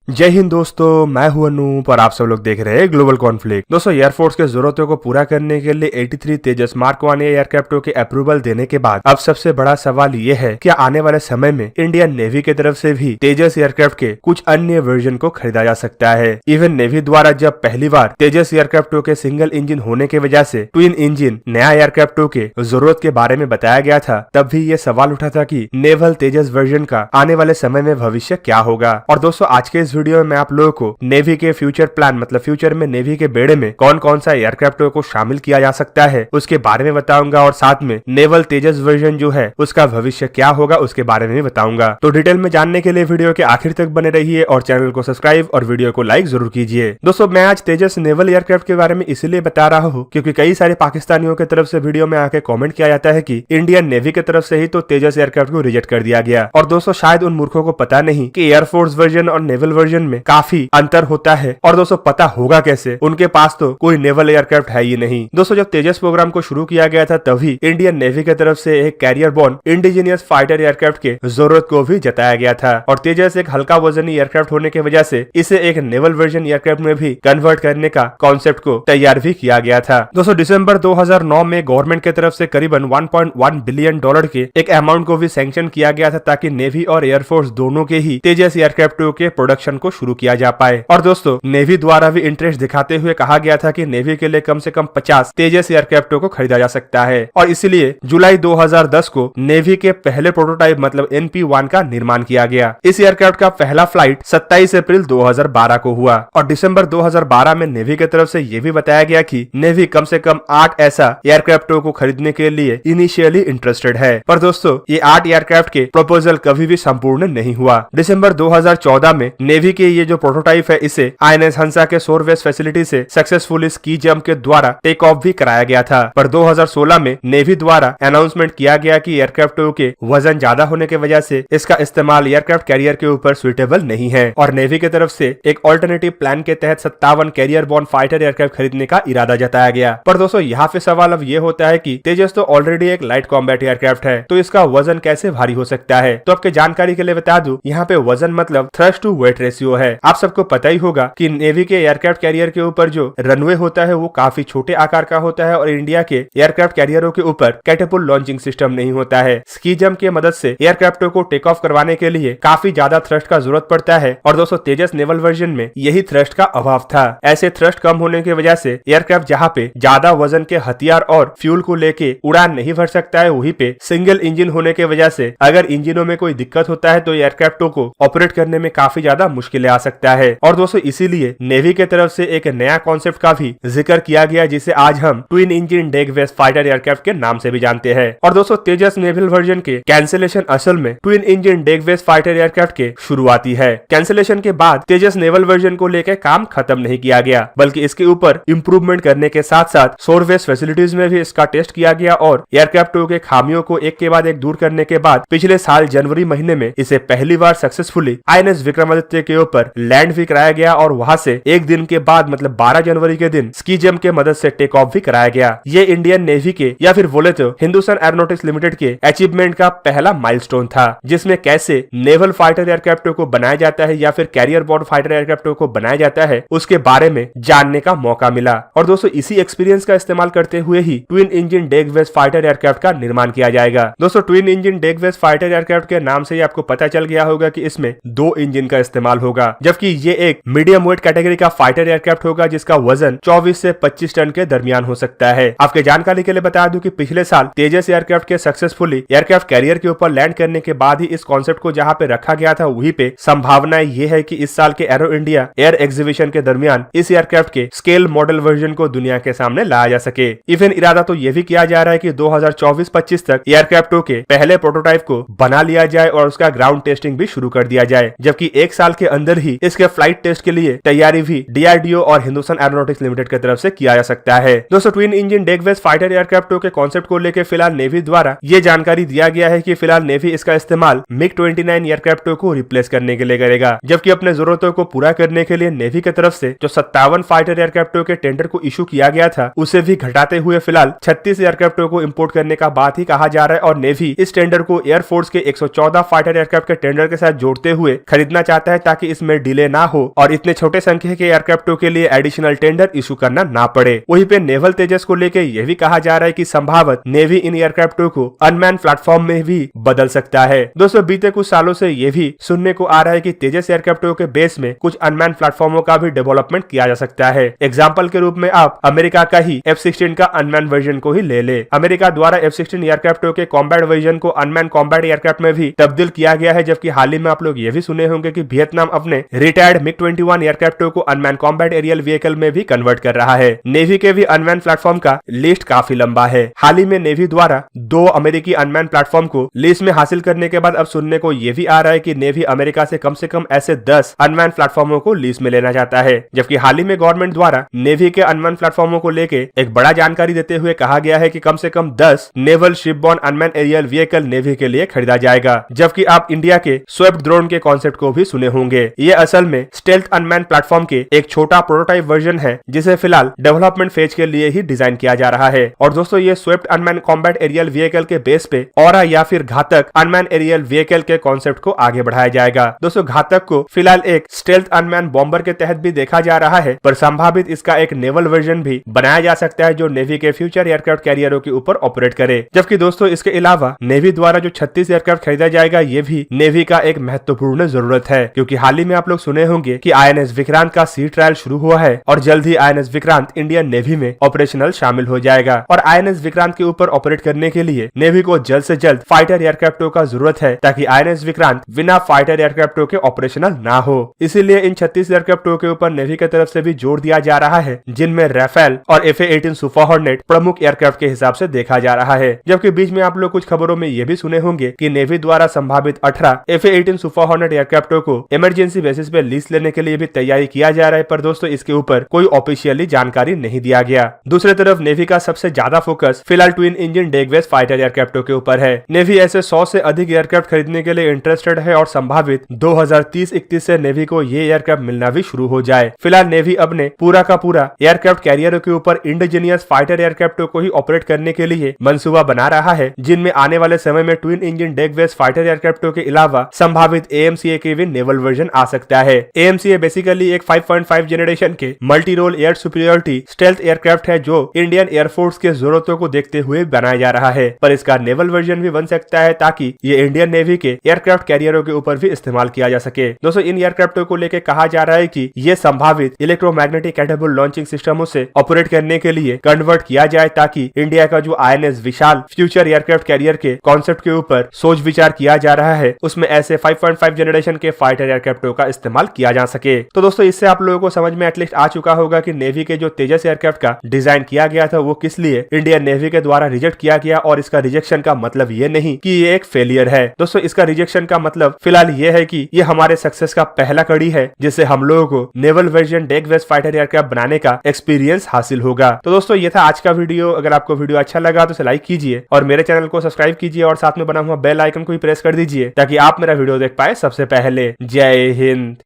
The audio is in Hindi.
जय हिंद दोस्तों, मैं हूं अनूप और आप सब लोग देख रहे हैं ग्लोबल कॉन्फ्लिक्ट। दोस्तों, एयरफोर्स के जरूरतों को पूरा करने के लिए 83 तेजस मार्क 1 एयरक्राफ्टों के अप्रूवल देने के बाद अब सबसे बड़ा सवाल ये है कि आने वाले समय में इंडियन नेवी की तरफ से भी तेजस एयरक्राफ्ट के कुछ अन्य वर्जन को खरीदा जा सकता है। इवन नेवी द्वारा जब पहली बार तेजस एयरक्राफ्टों के सिंगल इंजन होने की वजह से ट्विन इंजन नया एयरक्राफ्टों के जरूरत के बारे में बताया गया था, तब भी ये सवाल उठा था कि नेवल तेजस वर्जन का आने वाले समय में भविष्य क्या होगा। और दोस्तों, आज के इस वीडियो में मैं आप लोगों को नेवी के फ्यूचर प्लान मतलब फ्यूचर में नेवी के बेड़े में कौन कौन सा एयरक्राफ्टों को शामिल किया जा सकता है उसके बारे में बताऊंगा, और साथ में नेवल तेजस वर्जन जो है उसका भविष्य क्या होगा उसके बारे में बताऊंगा। तो डिटेल में जानने के लिए वीडियो के आखिर तक बने रहिए और चैनल को सब्सक्राइब और वीडियो को लाइक जरूर कीजिए। दोस्तों, मैं आज तेजस नेवल एयरक्राफ्ट के बारे में इसलिए बता रहा हूँ क्योंकि कई सारे पाकिस्तानियों की तरफ से वीडियो में आके कॉमेंट किया जाता है कि इंडियन नेवी की तरफ से ही तो तेजस एयरक्राफ्ट को रिजेक्ट कर दिया गया। और दोस्तों, शायद उन मूर्खों को पता नहीं कि एयरफोर्स वर्जन और नेवल वर्जन में काफी अंतर होता है। और दोस्तों, पता होगा कैसे, उनके पास तो कोई नेवल एयरक्राफ्ट है ही नहीं। दोस्तों, जब तेजस प्रोग्राम को शुरू किया गया था तभी इंडियन नेवी की तरफ से एक carrier borne indigenous fighter aircraft के जरूरत को भी जताया गया था। और तेजस एक हल्का वजनी एयरक्राफ्ट होने की वजह से इसे एक नेवल वर्जन एयरक्राफ्ट में भी कन्वर्ट करने का कॉन्सेप्ट को तैयार भी किया गया था। दोस्तों, दिसंबर 2009 में गवर्नमेंट की तरफ से करीबन 1.1 बिलियन डॉलर के एक अमाउंट को भी सैंक्शन किया गया था ताकि नेवी और एयरफोर्स दोनों के ही तेजस एयरक्राफ्टों के प्रोडक्शन को शुरू किया जा पाए। और दोस्तों, नेवी द्वारा भी इंटरेस्ट दिखाते हुए कहा गया था कि नेवी के लिए कम से कम 50 तेजस एयरक्राफ्टों को खरीदा जा सकता है। और इसलिए जुलाई 2010 को नेवी के पहले प्रोटोटाइप मतलब NP-1 का निर्माण किया गया। इस एयरक्राफ्ट का पहला फ्लाइट 27 अप्रैल 2012 को हुआ। और दिसंबर 2012 में नेवी की तरफ से यह भी बताया गया कि नेवी कम से कम 8 ऐसा एयरक्राफ्टों को खरीदने के लिए इनिशियली इंटरेस्टेड है। पर दोस्तों, ये 8 एयरक्राफ्ट के प्रपोजल कभी भी संपूर्ण नहीं हुआ। दिसंबर 2014 में नेवी के ये जो प्रोटोटाइप है इसे INS हंसा के सोरवेस फैसिलिटी से सक्सेसफुली स्की जंप के द्वारा टेक ऑफ भी कराया गया था। पर 2016 में नेवी द्वारा अनाउंसमेंट किया गया कि एयरक्राफ्टों के वजन ज्यादा होने की वजह से इसका इस्तेमाल एयरक्राफ्ट कैरियर के ऊपर सुइटेबल नहीं है। और नेवी की तरफ से एक ऑल्टरनेटिव प्लान के तहत 57 कैरियर बॉर्न फाइटर एयरक्राफ्ट खरीदने का इरादा जताया गया। पर दोस्तों, यहाँ पे सवाल अब ये होता है कि तेजस तो ऑलरेडी एक लाइट कॉम्बैट एयरक्राफ्ट है, तो इसका वजन कैसे भारी हो सकता है। तो आपके जानकारी के लिए बता दूं, यहाँ पे वजन मतलब थ्रस्ट टू वेट रेशियो है। आप सबको पता ही होगा कि नेवी के एयरक्राफ्ट कैरियर के ऊपर जो रनवे होता है वो काफी छोटे आकार का होता है और इंडिया के एयरक्राफ्ट कैरियरों के ऊपर कैटेपुल लॉन्चिंग सिस्टम नहीं होता है। स्की जंप की मदद से एयरक्राफ्टों को टेक ऑफ करवाने के लिए काफी ज्यादा थ्रस्ट का जरूरत पड़ता है। और दोस्तों, तेजस नेवल वर्जन में यही थ्रस्ट का अभाव था। ऐसे थ्रस्ट कम होने की वजह से एयरक्राफ्ट जहाँ पे ज्यादा वजन के हथियार और फ्यूल को लेके उड़ान नहीं भर सकता है, वहीं पे सिंगल इंजन होने की वजह से अगर इंजनों में कोई दिक्कत होता है तो एयरक्राफ्टों को ऑपरेट करने में काफी ज्यादा मुश्किलें आ सकता है। और दोस्तों, इसीलिए नेवी की तरफ से एक नया कॉन्सेप्ट का भी जिक्र किया गया जिसे आज हम twin engine deck based fighter aircraft के नाम से भी जानते हैं। और दोस्तों, तेजस नेवल वर्जन के कैंसिलेशन असल में twin engine deck based fighter aircraft के शुरुआती है। कैंसिलेशन के बाद तेजस नेवल वर्जन को लेकर काम खत्म नहीं किया गया, बल्कि इसके ऊपर इंप्रूवमेंट करने के साथ साथ सोरवेस फैसिलिटीज में भी इसका टेस्ट किया गया और एयरक्राफ्टों के खामियों को एक के बाद एक दूर करने के बाद पिछले साल जनवरी महीने में इसे पहली बार सक्सेसफुली INS विक्रमादित्य के ऊपर लैंड भी कराया गया। और वहां से एक दिन के बाद मतलब 12 जनवरी के दिन स्की जंप के मदद से टेक ऑफ भी कराया गया। ये इंडियन नेवी के या फिर बोले तो हिंदुस्तान एरोनॉटिक्स लिमिटेड के अचीवमेंट का पहला माइलस्टोन था, जिसमें कैसे नेवल फाइटर एयरक्राफ्टों को बनाया जाता है या फिर कैरियर बॉर्न फाइटर एयरक्राफ्टों को बनाया जाता है उसके बारे में जानने का मौका मिला। और दोस्तों, इसी एक्सपीरियंस का इस्तेमाल करते हुए ही twin engine deck based fighter aircraft का निर्माण किया जाएगा। दोस्तों, twin engine deck based fighter aircraft के नाम से ही आपको पता चल गया होगा कि इसमें 2 इंजन का इस्तेमाल होगा, जबकि ये एक मीडियम वेट कैटेगरी का फाइटर एयरक्राफ्ट होगा जिसका वजन 24 से 25 टन के दरमियान हो सकता है। आपके जानकारी के लिए बता दूं कि पिछले साल तेजस एयरक्राफ्ट के सक्सेसफुली एयरक्राफ्ट कैरियर के ऊपर लैंड करने के बाद ही इस कॉन्सेप्ट को जहां पे रखा गया था वहीं पे संभावना ये है कि इस साल के एरो इंडिया एयर एग्जीबिशन के दरमियान इस एयरक्राफ्ट के स्केल मॉडल वर्जन को दुनिया के सामने लाया जा सके। इवन इरादा तो यह भी किया जा रहा है कि 2024-25 तक एयरक्राफ्टों के पहले प्रोटोटाइप को बना लिया जाए और उसका ग्राउंड टेस्टिंग भी शुरू कर दिया जाए, जबकि एक साल के अंदर ही इसके फ्लाइट टेस्ट के लिए तैयारी भी DRDO और हिंदुस्तान एरोनॉटिक्स लिमिटेड की तरफ से किया जा सकता है। दोस्तों, twin engine deck based fighter एयरक्राफ्टों के कॉन्सेप्ट को लेकर फिलहाल नेवी द्वारा ये जानकारी दिया गया है कि फिलहाल नेवी इसका इस्तेमाल MiG-29 एयरक्राफ्टों को रिप्लेस करने के लिए करेगा, जबकि अपने जरूरतों को पूरा करने के लिए नेवी की तरफ से जो 57 फाइटर एयरक्राफ्टों के टेंडर को इशू किया गया था उसे भी घटाते हुए फिलहाल 36 एयरक्राफ्टों को इंपोर्ट करने का बात ही कहा जा रहा है। और नेवी इस टेंडर को एयरफोर्स के 114 फाइटर एयरक्राफ्ट के टेंडर के साथ जोड़ते हुए खरीदना चाहता है ताकि ताकि इसमें डिले ना हो और इतने छोटे संख्या के एयरक्राफ्टों के लिए एडिशनल टेंडर इशू करना ना पड़े। वहीं पे नेवल तेजस को लेकर यह भी कहा जा रहा है कि संभावत नेवी इन एयरक्राफ्टों को अनमैन प्लेटफॉर्म में भी बदल सकता है। दोस्तों बीते कुछ सालों से ये भी सुनने को आ रहा है कि तेजस एयरक्राफ्टों के बेस में कुछ अनमैन प्लेटफॉर्मों का भी डेवलपमेंट किया जा सकता है। एग्जाम्पल के रूप में आप अमेरिका का ही F-16 का अनमैन वर्जन को ही ले ले। अमेरिका द्वारा F-16 एयरक्राफ्टों के कॉम्बैट वर्जन को अनमैन कॉम्बैट एयरक्राफ्ट में भी तब्दील किया गया है, जबकि हाल ही में आप लोग ये भी सुने होंगे कि वियतनाम अपने रिटायर्ड MiG-21 एयरक्राफ्टों को अनमैन कॉम्बैट एरियल व्हीकल में भी कन्वर्ट कर रहा है। नेवी के भी अनमैन प्लेटफॉर्म का लिस्ट काफी लंबा है। हाल ही में नेवी द्वारा 2 अमेरिकी अनमैन प्लेटफॉर्म को लिस्ट में हासिल करने के बाद अब सुनने को यह भी आ रहा है कि नेवी अमेरिका से कम ऐसे 10 अनमैन प्लेटफॉर्मों को लिस्ट में लेना चाहता है। जबकि हाल ही में गवर्नमेंट द्वारा नेवी के अनमैन प्लेटफॉर्मों को लेके एक बड़ा जानकारी देते हुए कहा गया है कि कम से कम 10 naval shipborne unmanned aerial vehicle navy के लिए खरीदा जाएगा। जबकि आप इंडिया के स्विफ्ट ड्रोन के कॉन्सेप्ट को भी सुने होंगे। ये असल में स्टेल्थ अनमैन प्लेटफॉर्म के एक छोटा प्रोटोटाइप वर्जन है, जिसे फिलहाल डेवलपमेंट फेज के लिए ही डिजाइन किया जा रहा है। और दोस्तों ये swift unmanned combat aerial vehicle के बेस पे ऑरा या फिर घातक अनमैन एरियल व्हीकल के कॉन्सेप्ट को आगे बढ़ाया जाएगा। दोस्तों घातक को फिलहाल एक स्टेल्थ अनमैन बॉम्बर के तहत भी देखा जा रहा है, पर संभावित इसका एक नेवल वर्जन भी बनाया जा सकता है जो नेवी के फ्यूचर एयरक्राफ्ट कैरियरों के ऊपर ऑपरेट करे। जबकि दोस्तों इसके अलावा नेवी द्वारा जो 36 एयरक्राफ्ट खरीदा जाएगा, ये भी नेवी का एक महत्वपूर्ण जरूरत है, क्योंकि हाल ही में आप लोग सुने होंगे कि INS विक्रांत का सी ट्रायल शुरू हुआ है और जल्द ही INS विक्रांत इंडियन नेवी में ऑपरेशनल शामिल हो जाएगा। और INS विक्रांत के ऊपर ऑपरेट करने के लिए नेवी को जल्द से जल्द फाइटर एयरक्राफ्टों का जरूरत है, ताकि INS विक्रांत बिना फाइटर एयरक्राफ्टों के ऑपरेशनल ना हो। इसीलिए इन 36 एयरक्राफ्टों के ऊपर नेवी की तरफ से भी जोर दिया जा रहा है, जिनमें राफेल और FA-18 सुपर हॉर्नेट प्रमुख एयरक्राफ्ट के हिसाब से देखा जा रहा है। जबकि बीच में आप लोग कुछ खबरों में ये भी सुने होंगे कि नेवी द्वारा संभावित 18 FA-18 सुपर हॉर्नेट एयरक्राफ्टों को इमरजेंसी बेसिस पे लीज लेने के लिए भी तैयारी किया जा रहा है, पर दोस्तों इसके ऊपर कोई ऑफिशियली जानकारी नहीं दिया गया। दूसरी तरफ नेवी का सबसे ज्यादा फोकस फिलहाल ट्विन इंजन डेगवेस फाइटर एयरक्राफ्टों के ऊपर है। नेवी ऐसे 100 से अधिक एयरक्राफ्ट खरीदने के लिए इंटरेस्टेड है और संभावित 2030-31 से नेवी को ये एयरक्राफ्ट मिलना भी शुरू हो जाए। फिलहाल नेवी अपने पूरा का पूरा एयरक्राफ्ट कैरियरों के ऊपर इंडिजीनियस फाइटर एयरक्राफ्टों को ही ऑपरेट करने के लिए मंसूबा बना रहा है, जिनमें आने वाले समय में ट्विन इंजन डेगवेस फाइटर एयरक्राफ्टों के अलावा संभावित AMCA के भी नेवल वर्जन आ सकता है। AMCA बेसिकली एक 5.5 जनरेशन के multi role air superiority stealth aircraft है, जो इंडियन एयरफोर्स के जरूरतों को देखते हुए बनाया जा रहा है, पर इसका नेवल वर्जन भी बन सकता है ताकि ये इंडियन नेवी के एयरक्राफ्ट कैरियरों के ऊपर भी इस्तेमाल किया जा सके। दोस्तों इन एयरक्राफ्टों को लेकर कहा जा रहा है कि ये संभावित इलेक्ट्रोमैग्नेटिक कैपेबल लॉन्चिंग सिस्टमों से ऑपरेट करने के लिए कन्वर्ट किया जाए, ताकि इंडिया का जो INS विशाल फ्यूचर एयरक्राफ्ट कैरियर के कॉन्सेप्ट के ऊपर सोच विचार किया जा रहा है, उसमें ऐसे 5.5 जनरेशन के फाइटर एयरक्राफ्टों का इस्तेमाल किया जा सके। तो दोस्तों इससे आप लोगों को समझ में एटलीस्ट आ चुका होगा कि नेवी के जो तेजस एयरक्राफ्ट का डिजाइन किया गया था वो किस लिए इंडियन नेवी के द्वारा रिजेक्ट किया गया, और इसका रिजेक्शन का मतलब ये नहीं कि ये एक फेलियर है। दोस्तों इसका रिजेक्शन का मतलब फिलहाल ये है कि ये हमारे सक्सेस का पहला कड़ी है, जिससे हम लोगों को नेवल वर्जन डेगवेस फाइटर एयरक्राफ्ट बनाने का एक्सपीरियंस हासिल होगा। तो दोस्तों ये था आज का वीडियो। अगर आपको वीडियो अच्छा लगा तो इसे लाइक कीजिए और मेरे चैनल को सब्सक्राइब कीजिए और साथ में बना हुआ बेल आइकन को भी प्रेस कर दीजिए, ताकि आप मेरा वीडियो देख पाए सबसे पहले। जय हिंद।